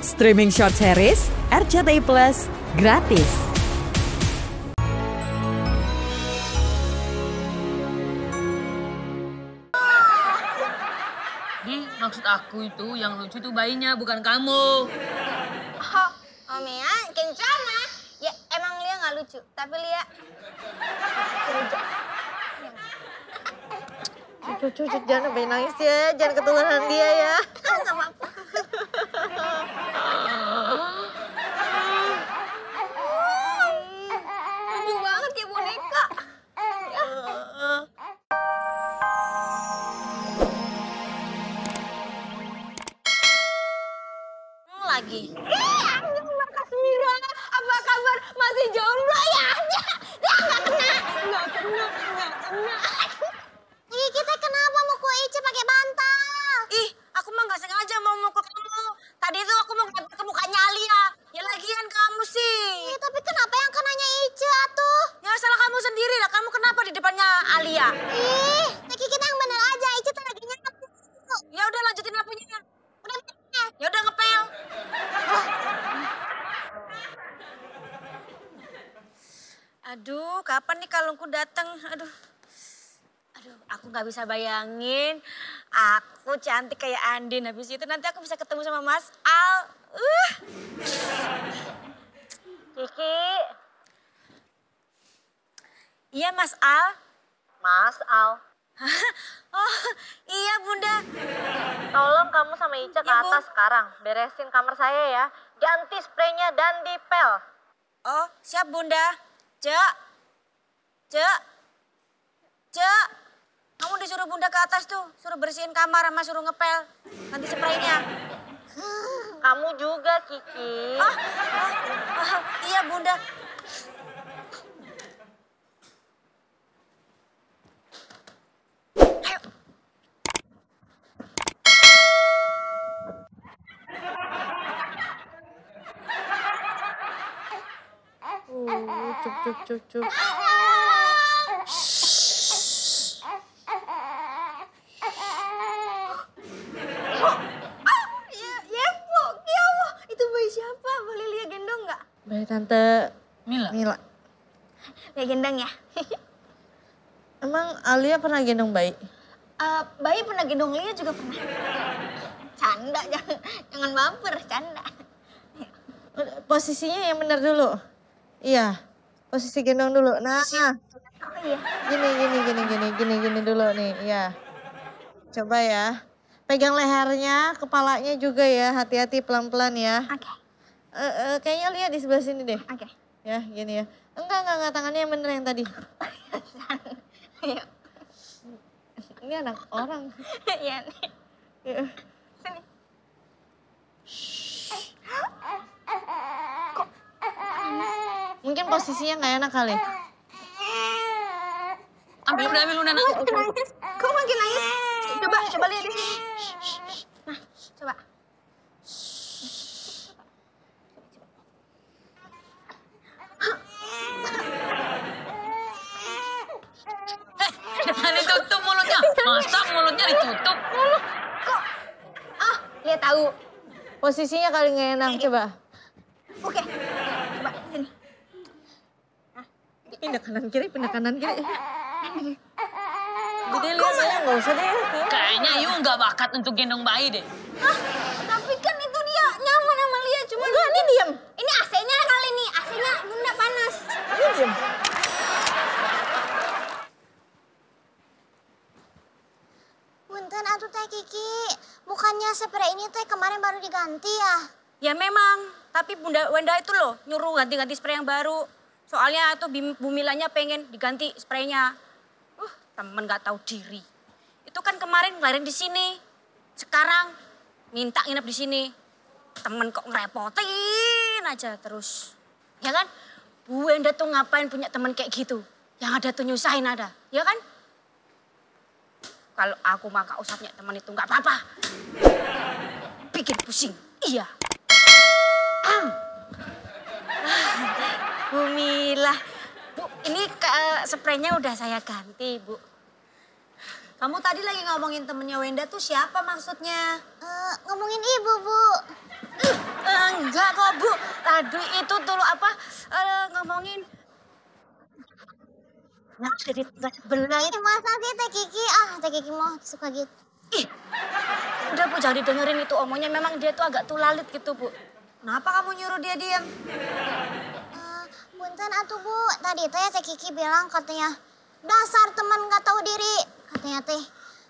Streaming short series RCTI Plus gratis. Maksud aku itu yang lucu tuh bayinya, bukan kamu. Oh, Omea, kencana. Ya emang Lia nggak lucu, tapi Lia Cucu, jangan sampai nangis ya, jangan ketularan dia ya. nggak apa-apa. Lucu banget kayak boneka. Lagi. Mbak Kasmira, apa kabar? Masih jomblo ya? Ya nggak kena. Ih, kita kenapa mukul Ica pakai bantal? Ih, aku mah nggak sengaja mau mukul kamu. Tadi tuh aku mau ngelempar ke mukanya Alia. Ya lagian kamu sih. Iya, tapi kenapa yang kenanya Ica tuh? Ya salah kamu sendiri lah. Kamu kenapa di depannya Alia? Ih, Teki kita yang bener aja. Ica tuh lagi nyapu. Ya udah lanjutin nyapunya. Udah bener. Ya udah ngepel. Aduh, kapan nih kalungku datang? Aduh, aku nggak bisa bayangin. Aku cantik kayak Andin. Habis itu nanti aku bisa ketemu sama Mas Al. Kiki. Iya, Mas Al. Mas Al, Oh, iya Bunda. tolong kamu sama Ica ke Ya, Bu. atas sekarang. Beresin kamar saya ya. Ganti spraynya dan dipel. Oh, siap Bunda. Cek. Kamu disuruh Bunda ke atas tuh. Suruh bersihin kamar sama suruh ngepel. Ganti spraynya. Kamu juga, Kiki. Iya Bunda. Ayo. Cuk. Ya, Bu. Ya Allah. Itu bayi siapa? Boleh Lia gendong nggak? Baik, Tante Mila. Lia gendong ya? Emang Alia pernah gendong bayi? Bayi pernah gendong Lia juga pernah. Canda, jangan baper, canda. Posisinya yang benar dulu. Iya, posisi gendong dulu. Nah, Oh iya. gini dulu nih. Iya. Coba ya. Pegang lehernya, kepalanya juga ya. Hati-hati pelan-pelan ya. Oke. Kayaknya lihat di sebelah sini deh. Oke. Ya, gini ya. Enggak. Tangannya yang bener yang tadi. Iya. Ini anak orang. Iya nih. Iya. Sini. Mungkin posisinya nggak enak kali. Ambil udah nangis. Nangis. Kok makin nangis? Coba lihat di sini. Nah, coba. Jangan ditutup mulutnya. Masa mulutnya ditutup? Kok? Lia tahu. Posisinya kali nggak enak. Coba. Oke. Coba sini. Pindah kanan kiri. Jadi lihat saya nggak usah deh. Kayaknya Yu nggak bakat untuk gendong bayi deh. Tapi kan itu dia nyaman sama Lia. Cuma enggak, ini diem. Ini AC-nya kali nih. AC-nya Bunda panas. Ini diem. Punten atuh Teh Kiki. Bukannya spray ini Teh kemarin baru diganti ya? Ya memang, tapi Bunda Wenda itu loh nyuruh ganti-ganti spray yang baru. Soalnya tuh Bu Milanya pengen diganti spraynya. Temen gak tahu diri. Itu kan kemarin ngelahirin di sini. Sekarang minta nginep di sini. Temen kok ngerepotin aja terus. Ya kan? Bu Wenda tuh ngapain punya temen kayak gitu? Yang ada tuh nyusahin ada, ya kan? Kalau aku mah gak usah punya teman itu gak apa-apa. Bikin pusing, iya. Bu Mila, Bu, ini spraynya udah saya ganti, Bu. Kamu tadi lagi ngomongin temennya Wenda tuh siapa maksudnya? Ngomongin ibu, Bu. Enggak kok, Bu. Tadi itu tuh lo apa ngomongin. Nah, jadi nggak sebelah itu. Masa sih Teh Kiki? Teh Kiki mau suka gitu. Ih, udah Bu, jangan didengerin itu omongannya. Memang dia tuh agak tulalit gitu, Bu. Kenapa kamu nyuruh dia diam? Punten atuh Bu, tadi Teh Kiki bilang katanya, dasar teman gak tahu diri. Katanya Teh,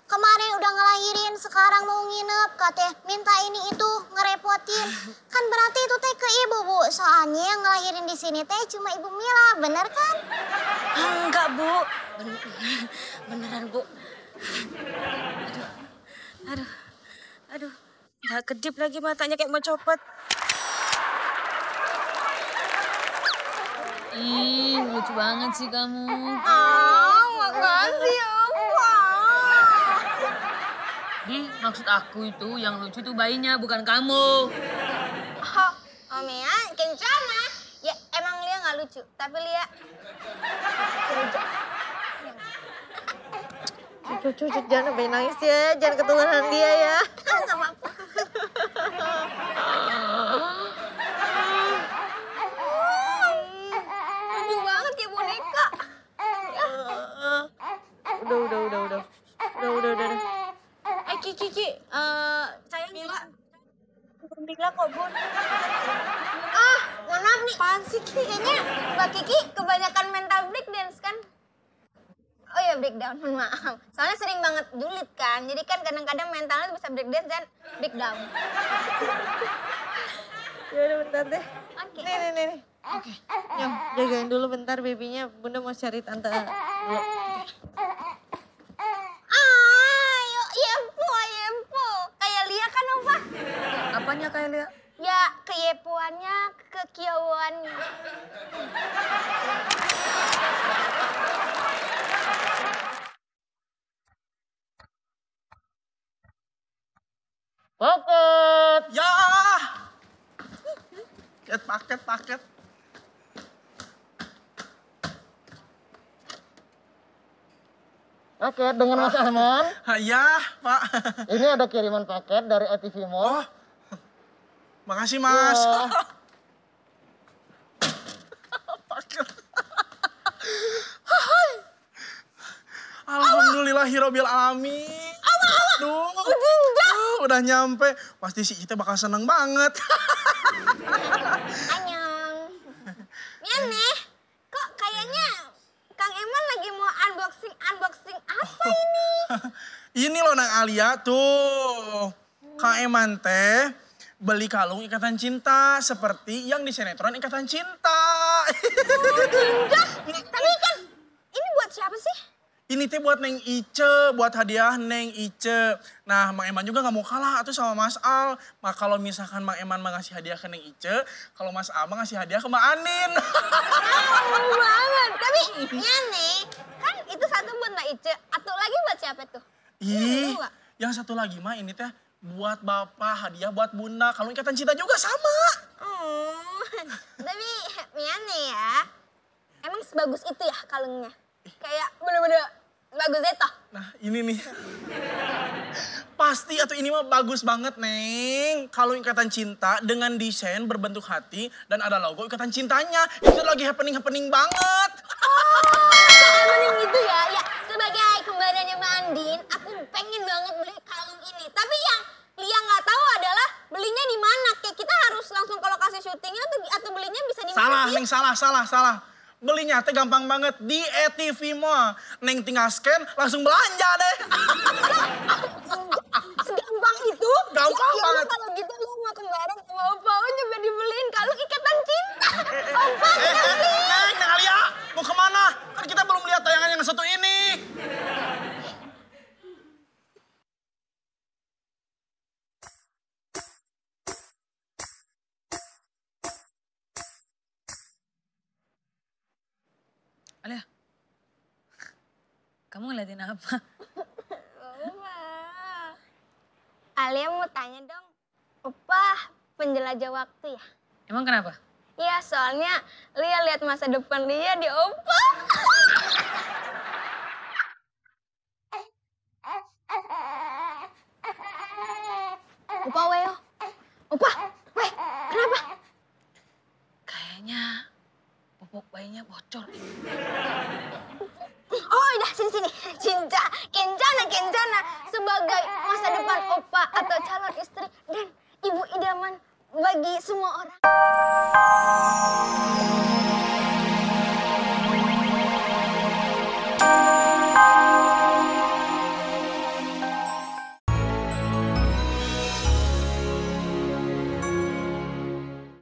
kemarin udah ngelahirin, sekarang mau nginep. Katanya minta ini itu, ngerepotin. Kan berarti itu Teh ke ibu Bu, soalnya yang ngelahirin di sini Teh cuma Ibu Mila, bener kan? Enggak, Bu. Beneran, Bu. Aduh. Nggak kedip lagi matanya kayak mau copot. Ih, lucu banget sih kamu. Makasih Opa. Maksud aku itu yang lucu tuh bayinya, bukan kamu. Mia, kencana. Ya emang Lia gak lucu, tapi Lia Cucu, jangan sampai nangis ya. Jangan keturunan dia ya. gak apa-apa. Lucu banget kayak boneka. Udah. Kiki, sayang Mila kok, Bun. Mohon maaf nih. Apaan sih Kiki? Kayaknya Mbak Kiki kebanyakan mental breakdance kan? Oh ya breakdown, mohon maaf. Soalnya sering banget julid kan. Jadi kan kadang-kadang mentalnya tuh bisa breakdance dan breakdown. Ya udah bentar deh. Oke. Nih. Oke. Yuk, jagain dulu bentar babynya. Bunda mau cari tante dulu. Yuk, yempo. Kayak Lia kan, Opa? Apanya kayak Lia? Ya, keyepoannya, kekiauannya. Paket. Ya. Paket. Paket dengan Mas Ahmad. Ya, Pak. Ini ada kiriman paket dari ATV Mall. Oh, makasih, Mas. Ya. Paket. Alhamdulillahirobbil alamin. Udah nyampe. Pasti si Ite bakal seneng banget. Anyang. Nih, kok kayaknya Kang Eman lagi mau unboxing apa ini? Ini loh Nang Alia tuh. Kang Eman teh beli kalung ikatan cinta seperti yang di sinetron Ikatan Cinta. Tapi kan ini buat siapa sih? Ini teh buat Neng Ice, buat hadiah Neng Ice. Nah, Mang Eman juga gak mau kalah atuh sama Mas Al. Nah, kalau misalkan Mang Eman ngasih hadiah ke Neng Ice, kalau Mas Al ngasih hadiah ke Mbak Anin. Mau banget. Tapi ya nih, kan itu satu buat Mbak Ice. Atau lagi buat siapa tuh? Ih, yang satu lagi mah ini teh buat bapak, hadiah buat bunda. Kalau ikatan cinta juga sama. Tapi ya nih ya, emang sebagus itu ya kalungnya? Kayak bener-bener bagus itu. Nah, ini nih. Pasti atau ini mah bagus banget, Neng. Kalau ikatan cinta dengan desain berbentuk hati dan ada logo ikatan cintanya. Itu lagi happening banget. Emang gitu ya? Ya, sebagai kembarannya Mbak Andin, aku pengen banget beli kalung ini. Tapi yang Lia nggak tahu adalah belinya di mana. Kayak kita harus langsung ke lokasi syutingnya atau belinya bisa di mana Salah, sih? Neng, salah. Belinya teh gampang banget di ATV Mall. Neng tinggal scan, langsung belanja deh. Segampang itu? Gampang ya, banget. Kalau gitu lu mau kembaran sama Opa juga dibeliin kalung ikatan cinta. Opa, Neng Alia, mau kemana? Kan kita belum lihat tayangan yang satu ini. Alia, kamu ngeliatin apa? Opa. Alia mau tanya dong, Opa penjelajah waktu ya? Emang kenapa? Iya, soalnya Lia lihat masa depan Lia di Opa. Opa, weh. Opa, weh, kenapa? kayaknya bocor. Oh udah sini. Kencana. Sebagai masa depan opa atau calon istri dan ibu idaman bagi semua orang.